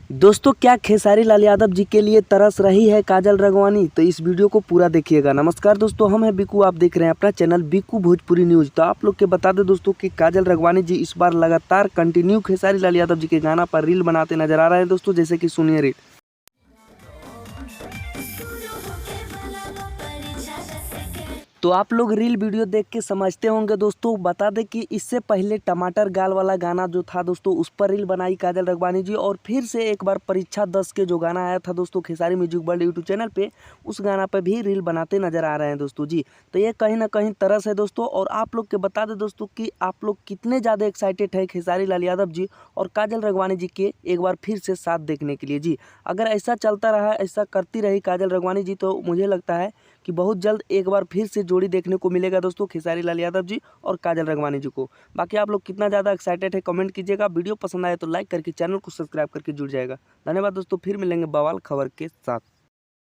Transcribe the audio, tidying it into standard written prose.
दोस्तों, क्या खेसारी लाल यादव जी के लिए तरस रही है काजल राघवानी? तो इस वीडियो को पूरा देखिएगा। नमस्कार दोस्तों, हम हैं बिकू, आप देख रहे हैं अपना चैनल बिकू भोजपुरी न्यूज़। तो आप लोग के बता दें दोस्तों कि काजल राघवानी जी इस बार लगातार कंटिन्यू खेसारी लाल यादव जी के गाना पर रील बनाते नजर आ रहे हैं दोस्तों, जैसे कि सुनिए रील। तो आप लोग रील वीडियो देख के समझते होंगे दोस्तों। बता दें कि इससे पहले टमाटर गाल वाला गाना जो था दोस्तों, उस पर रील बनाई काजल राघवानी जी, और फिर से एक बार परीक्षा 10 के जो गाना आया था दोस्तों Khesari music world YouTube channel पे, उस गाना पर भी रील बनाते नजर आ रहे हैं दोस्तों जी। तो ये कहीं ना कहीं तरस है दोस्तों। और आप लोग के बता दें दोस्तों कि आप लोग कितने ज़्यादा एक्साइटेड है खेसारी लाल यादव जी और काजल राघवानी जी के एक बार फिर से साथ देखने के लिए जी। अगर ऐसा चलता रहा, ऐसा करती रही काजल राघवानी जी, तो मुझे लगता है कि बहुत जल्द एक बार फिर से जोड़ी देखने को मिलेगा दोस्तों खेसारी लाल यादव जी और काजल राघवानी जी को। बाकी आप लोग कितना ज़्यादा एक्साइटेड है कमेंट कीजिएगा। वीडियो पसंद आए तो लाइक करके चैनल को सब्सक्राइब करके जुड़ जाएगा। धन्यवाद दोस्तों, फिर मिलेंगे बवाल खबर के साथ।